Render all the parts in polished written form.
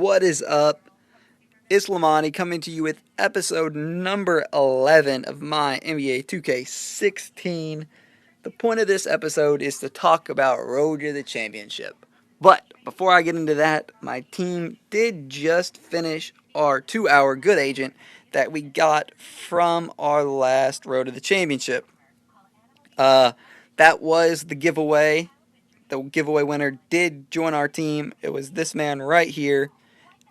What is up? It's Lamani coming to you with episode number 11 of my NBA 2K16. The point of this episode is to talk about Road to the Championship. But before I get into that, my team did just finish our 2-hour good agent that we got from our last Road to the Championship. That was the giveaway. The giveaway winner did join our team. It was this man right here,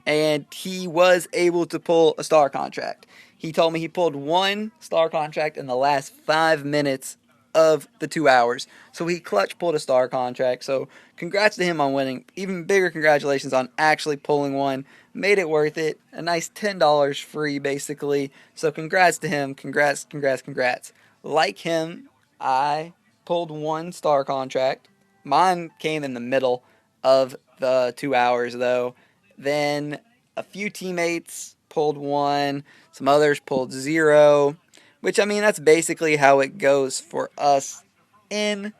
and he was able to pull a star contract. He told me he pulled one star contract in the last 5 minutes of the 2 hours. So he clutch pulled a star contract. So congrats to him on winning. Even bigger congratulations on actually pulling one. Made it worth it. A nice $10 free, basically. So congrats to him. Congrats, congrats, congrats. Like him, I pulled one star contract. Mine came in the middle of the 2 hours, though. Then a few teammates pulled one, some others pulled zero, which, I mean, that's basically how it goes for us in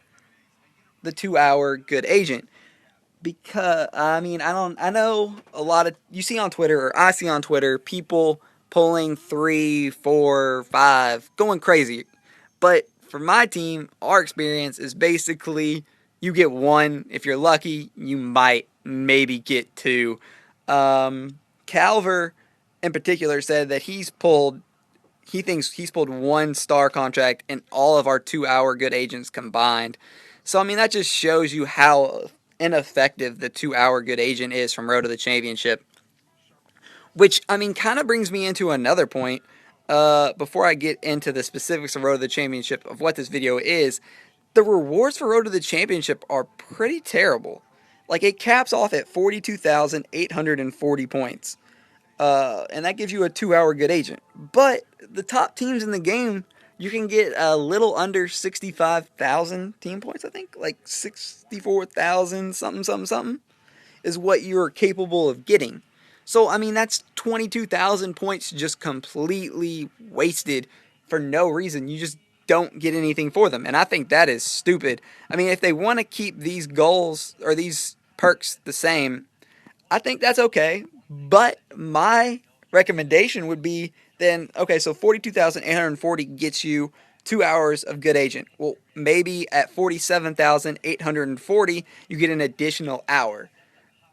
the 2 hour good agent. Because, I know a lot of, you see on Twitter, or I see on Twitter, people pulling 3, 4, 5, going crazy. But for my team, our experience is basically you get one. If you're lucky, you might maybe get two. Calver, in particular, said that he thinks he's pulled one star contract in all of our 2 hour good agents combined. So, I mean, that just shows you how ineffective the 2 hour good agent is from Road to the Championship. Which, I mean, kind of brings me into another point. Before I get into the specifics of Road to the Championship of what this video is, the rewards for Road to the Championship are pretty terrible. Like, it caps off at 42,840 points. And that gives you a 2 hour good agent. But the top teams in the game, you can get a little under 65,000 team points, I think. Like 64,000 something is what you're capable of getting. So, I mean, that's 22,000 points just completely wasted for no reason. You just don't get anything for them. And I think that is stupid. I mean, if they want to keep these goals or these perks the same, I think that's okay. But my recommendation would be then, okay, so 42,840 gets you 2 hours of good agent. Well, maybe at 47,840, you get an additional hour.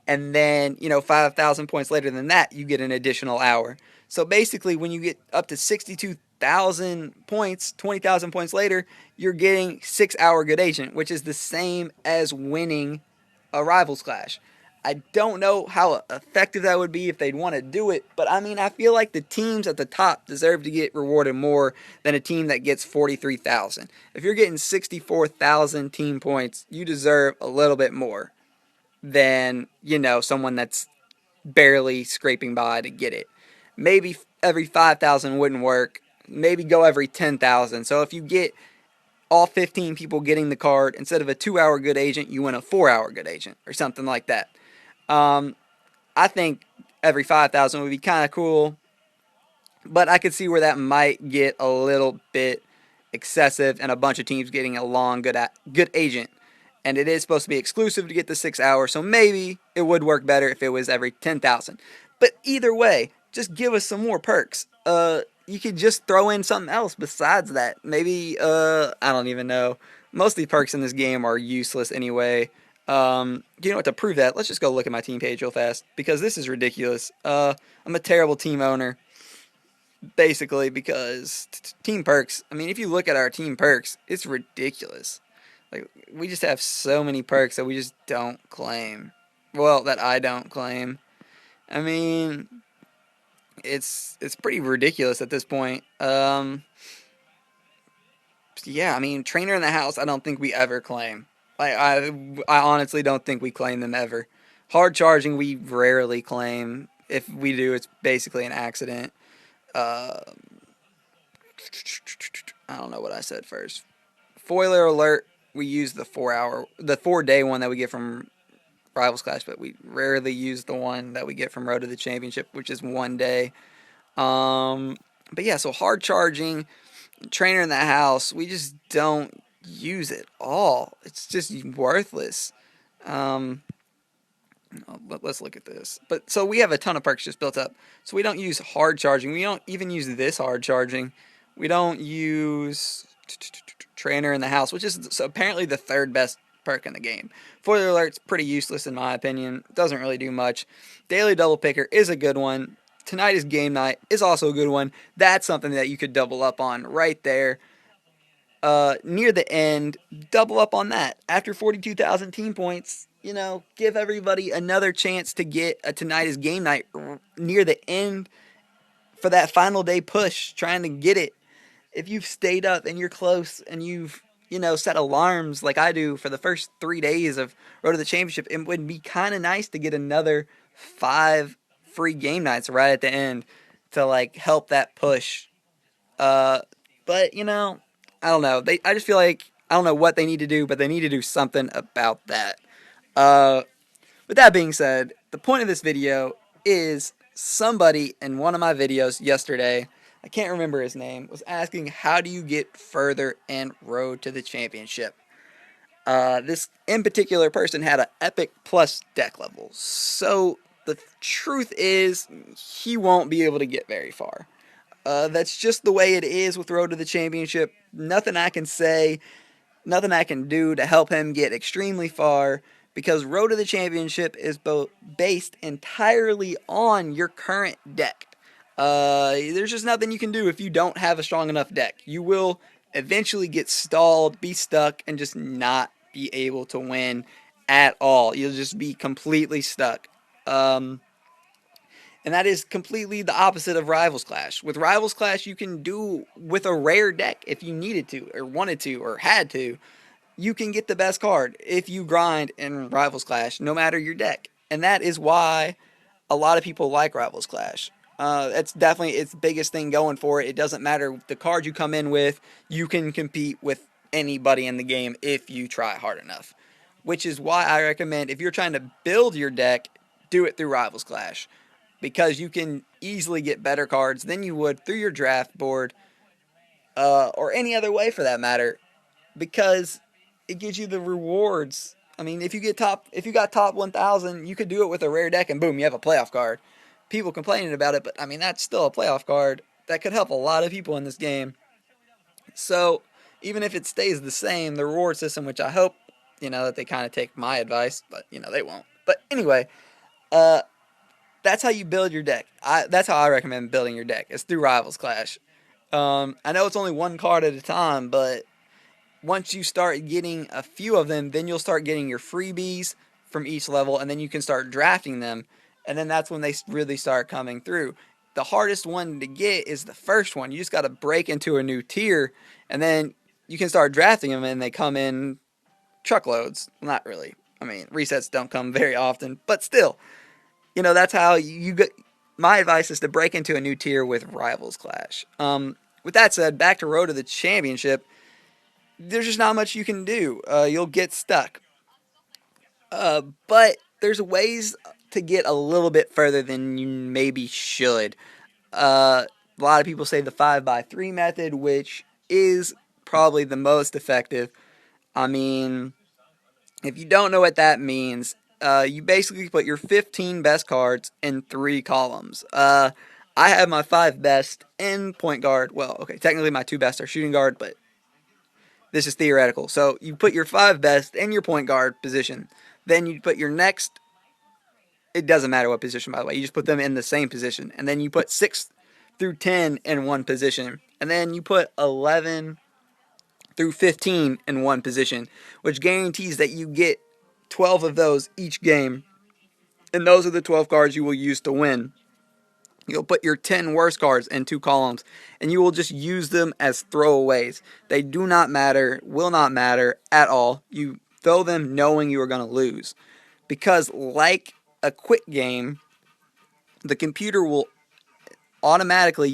And then, 5,000 points later than that, you get an additional hour. So basically, when you get up to 62,000 points, 20,000 points later, you're getting 6 hour good agent, which is the same as winning a Rivals Clash. I don't know how effective that would be if they'd want to do it, but I mean, I feel like the teams at the top deserve to get rewarded more than a team that gets 43,000. If you're getting 64,000 team points, you deserve a little bit more than, someone that's barely scraping by to get it. Maybe every 5,000 wouldn't work. Maybe go every 10,000. So if you get all 15 people getting the card, instead of a 2 hour good agent, you win a 4 hour good agent or something like that. I think every 5,000 would be kind of cool, but I could see where that might get a little bit excessive and a bunch of teams getting a long good agent. And it is supposed to be exclusive to get the 6 hour, so maybe it would work better if it was every 10,000. But either way, just give us some more perks. You could just throw in something else besides that. Maybe, I don't even know. Most of the perks in this game are useless anyway. You know what, to prove that, let's just go look at my team page real fast, because this is ridiculous. I'm a terrible team owner, basically, because team perks, I mean, if you look at our team perks, it's ridiculous. Like, we just have so many perks that we just don't claim. Well, that I don't claim. I mean, it's pretty ridiculous at this point. Yeah, I mean, trainer in the house, I don't think we ever claim. Like, I honestly don't think we claim them ever. Hard charging, we rarely claim. If we do, it's basically an accident. Uh, I don't know what I said first. Foiler alert, we use the 4-day one that we get from Rivals Clash, but we rarely use the one that we get from Road to the Championship, which is 1 day. But yeah, so hard charging, trainer in the house, we just don't use it all. It's just worthless. Let's look at this. But so we have a ton of perks just built up. So we don't use hard charging. We don't even use this hard charging. We don't use trainer in the house, which is so apparently the third best perk in the game. Foiler alert's pretty useless in my opinion. Doesn't really do much. Daily double picker is a good one. Tonight is game night is also a good one. That's something that you could double up on right there. Near the end, double up on that. After 42,000 team points, give everybody another chance to get a tonight is game night near the end for that final day push, trying to get it. If you've stayed up and you're close and you've, set alarms like I do for the first 3 days of Road to the Championship, it would be kind of nice to get another 5 free game nights right at the end to, like, help that push. But, I don't know. I just feel like, I don't know what they need to do, but they need to do something about that. Uh, with that being said, the point of this video is somebody in one of my videos yesterday, I can't remember his name, was asking how do you get further in Road to the Championship. This in particular person had an Epic Plus deck level. So the truth is he won't be able to get very far. That's just the way it is with Road to the Championship. Nothing I can say, nothing I can do to help him get extremely far, because Road to the Championship is based entirely on your current deck. There's just nothing you can do if you don't have a strong enough deck. You will eventually get stalled, be stuck, and just not be able to win at all. You'll just be completely stuck. And that is completely the opposite of Rivals Clash. With Rivals Clash, you can do with a rare deck if you needed to, or wanted to, or had to. You can get the best card if you grind in Rivals Clash, no matter your deck. And that is why a lot of people like Rivals Clash. That's definitely its biggest thing going for it. It doesn't matter the card you come in with, you can compete with anybody in the game if you try hard enough. Which is why I recommend, if you're trying to build your deck, do it through Rivals Clash, because you can easily get better cards than you would through your draft board, or any other way for that matter, because it gives you the rewards. I mean, if you got top 1,000, you could do it with a rare deck, and boom, you have a playoff card. People complaining about it, but I mean, that's still a playoff card that could help a lot of people in this game. So even if it stays the same, the reward system, which I hope, that they kind of take my advice, but they won't. But anyway, that's how you build your deck. That's how I recommend building your deck. It's through Rivals Clash. I know it's only one card at a time, but once you start getting a few of them, then you'll start getting your freebies from each level, and then you can start drafting them, and then that's when they really start coming through. The hardest one to get is the first one. You just got to break into a new tier, and then you can start drafting them, and they come in truckloads. Not really. I mean, resets don't come very often, but still. That's how you get. My advice is to break into a new tier with Rivals Clash. With that said, back to Road to the Championship, there's just not much you can do. You'll get stuck. But there's ways to get a little bit further than you maybe should. A lot of people say the 5x3 method, which is probably the most effective. I mean, if you don't know what that means, you basically put your 15 best cards in 3 columns. I have my 5 best in point guard. Well, okay, technically my 2 best are shooting guard, but this is theoretical. So you put your 5 best in your point guard position. Then you put your next. It doesn't matter what position, by the way. You just put them in the same position. And then you put 6 through 10 in one position. And then you put 11 through 15 in one position, which guarantees that you get 12 of those each game. And those are the 12 cards you will use to win. You'll put your 10 worst cards in 2 columns, and you will just use them as throwaways. They do not matter, will not matter at all. You throw them knowing you are going to lose. Because like a quick game, the computer will automatically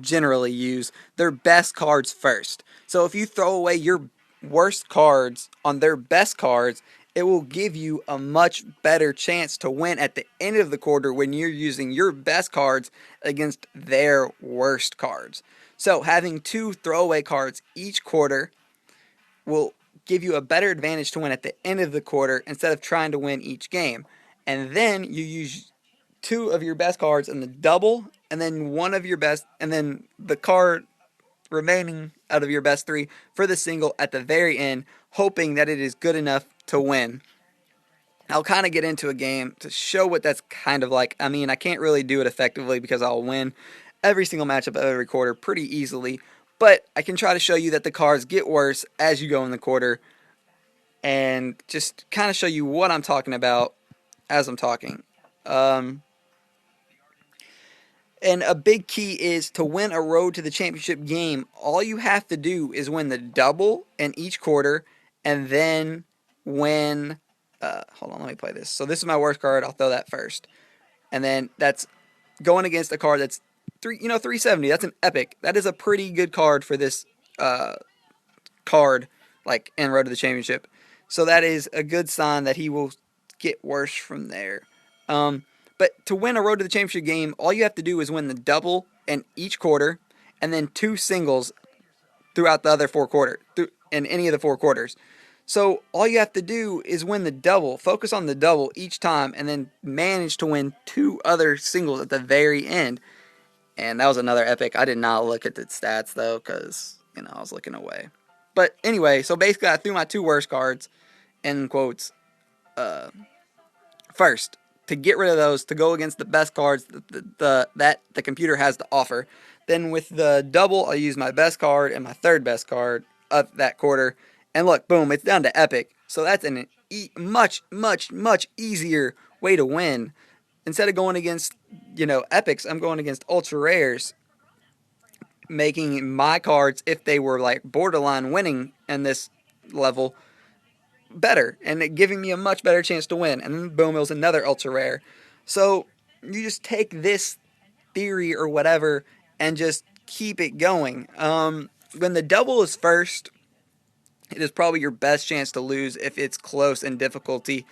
generally use their best cards first. So if you throw away your worst cards on their best cards, it will give you a much better chance to win at the end of the quarter when you're using your best cards against their worst cards. So having 2 throwaway cards each quarter will give you a better advantage to win at the end of the quarter instead of trying to win each game. And then you use two of your best cards in the double, and then one of your best, and then the card remaining out of your best three for the single at the very end, hoping that it is good enough to win. I'll kind of get into a game to show what that's kind of like. I mean, I can't really do it effectively because I'll win every single matchup of every quarter pretty easily, but I can try to show you that the cards get worse as you go in the quarter and just kind of show you what I'm talking about as I'm talking. And a big key is to win a road to the championship game. All you have to do is win the double in each quarter, and then win. Hold on, let me play this. So this is my worst card. I'll throw that first, and then that's going against a card that's 370. That's an epic. That is a pretty good card for this card, like in road to the championship. So that is a good sign that he will get worse from there. But to win a road to the championship game, all you have to do is win the double in each quarter, and then two singles throughout the other four quarters, in any of the four quarters. So all you have to do is win the double, focus on the double each time, and then manage to win two other singles at the very end. And that was another epic. I did not look at the stats though, because I was looking away. But anyway, so basically I threw my two worst cards in quotes first, to get rid of those, to go against the best cards that the computer has to offer. Then with the double, I'll use my best card and my third best card of that quarter. And look, boom, it's down to epic. So that's a much, much, much easier way to win. Instead of going against, epics, I'm going against ultra rares, making my cards, if they were like borderline winning in this level, better, and it giving me a much better chance to win. And then boom, it was another ultra rare. So you just take this theory or whatever and just keep it going. When the double is first, it is probably your best chance to lose if it's close in difficulty.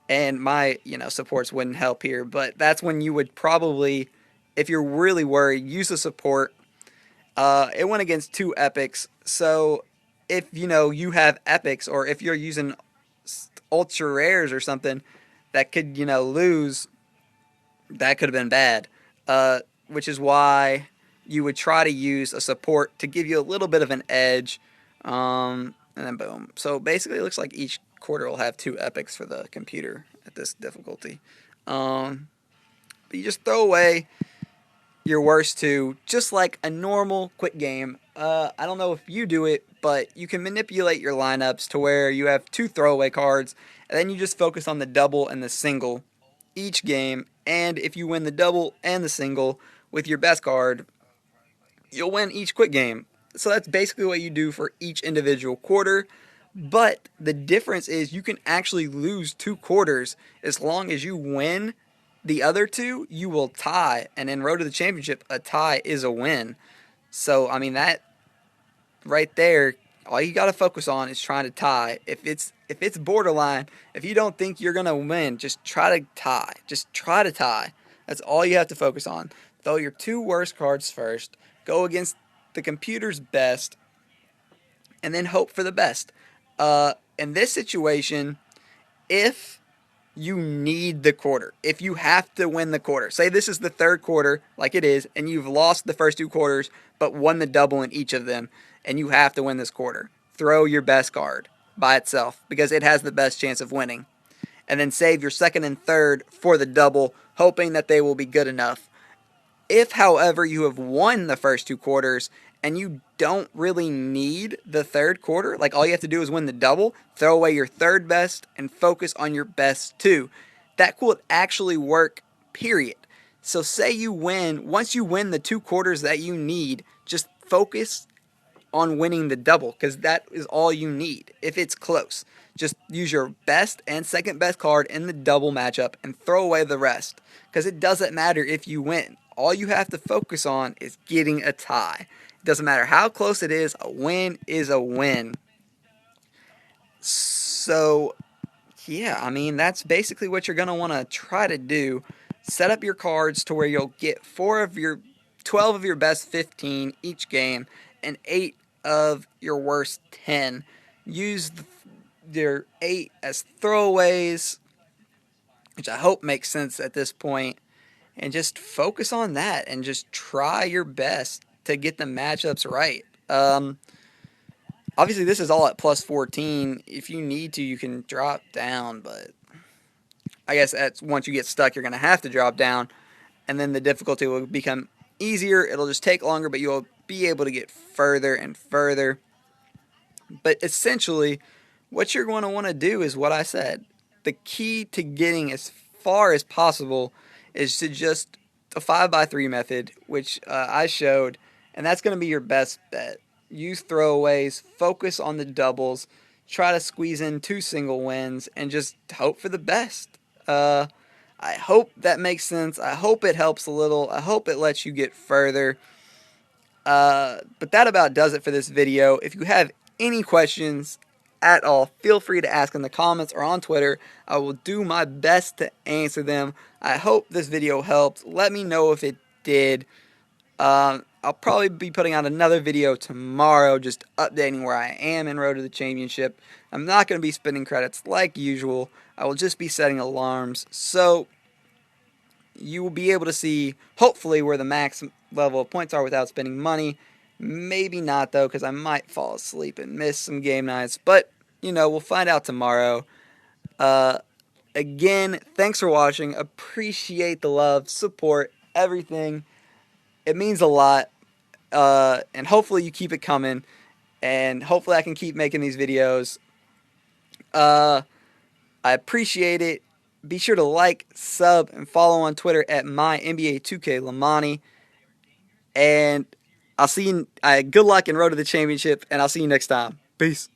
And my supports wouldn't help here, but that's when you would probably, if you're really worried, use a support. It went against two epics, so if you have epics, or if you're using ultra rares or something that could lose, that could have been bad. Which is why you would try to use a support to give you a little bit of an edge. And then boom. So basically, it looks like each quarter will have two epics for the computer at this difficulty. But you just throw away your worst two, just like a normal quick game. I don't know if you do it, but you can manipulate your lineups to where you have two throwaway cards, and then you just focus on the double and the single each game. And if you win the double and the single with your best card, you'll win each quick game. So that's basically what you do for each individual quarter. But the difference is you can actually lose two quarters. As long as you win the other two, you will tie. And in Road to the Championship, a tie is a win. So, I mean, that right there, all you got to focus on is trying to tie. If it's borderline, if you don't think you're going to win, just try to tie. Just try to tie. That's all you have to focus on. Throw your two worst cards first. Go against the computer's best. And then hope for the best. In this situation, if you need the quarter, if you have to win the quarter, say this is the third quarter, like it is, and you've lost the first two quarters, but won the double in each of them, and you have to win this quarter, throw your best card by itself, because it has the best chance of winning. And then save your second and third for the double, hoping that they will be good enough. If, however, you have won the first two quarters, and you don't really need the third quarter, like all you have to do is win the double, throw away your third best, and focus on your best two. That could actually work, period. So say you win, once you win the two quarters that you need, just focus on winning the double, because that is all you need. If it's close, just use your best and second best card in the double matchup and throw away the rest, because it doesn't matter if you win. All you have to focus on is getting a tie. It doesn't matter how close it is, a win is a win. So, yeah, I mean, that's basically what you're going to want to try to do. Set up your cards to where you'll get 12 of your best 15 each game, and 8 of your worst 10. Use your 8 as throwaways, which I hope makes sense at this point, and just focus on that and just try your best to get the matchups right. Obviously, this is all at plus 14. If you need to, you can drop down, but I guess that's once you get stuck, you're going to have to drop down, and then the difficulty will become easier. It'll just take longer, but you'll be able to get further and further. But essentially, what you're going to want to do is what I said. The key to getting as far as possible is to just a 5x3 method, which I showed, and that's going to be your best bet. Use throwaways, focus on the doubles, try to squeeze in 2 single wins, and just hope for the best. I hope that makes sense. I hope it helps a little. I hope it lets you get further. But that about does it for this video. If you have any questions at all, feel free to ask in the comments or on Twitter. I will do my best to answer them. I hope this video helped. Let me know if it did. I'll probably be putting out another video tomorrow, just updating where I am in Road to the Championship. I'm not going to be spending credits like usual. I will just be setting alarms. So you will be able to see, hopefully, where the max level of points are without spending money. Maybe not, though, because I might fall asleep and miss some game nights. But, we'll find out tomorrow. Again, thanks for watching. Appreciate the love, support, everything. It means a lot. And hopefully you keep it coming. And hopefully I can keep making these videos. I appreciate it. Be sure to like, sub, and follow on Twitter at MyNBA2K16. And I'll see you. Good luck in Road to the Championship, and I'll see you next time. Peace.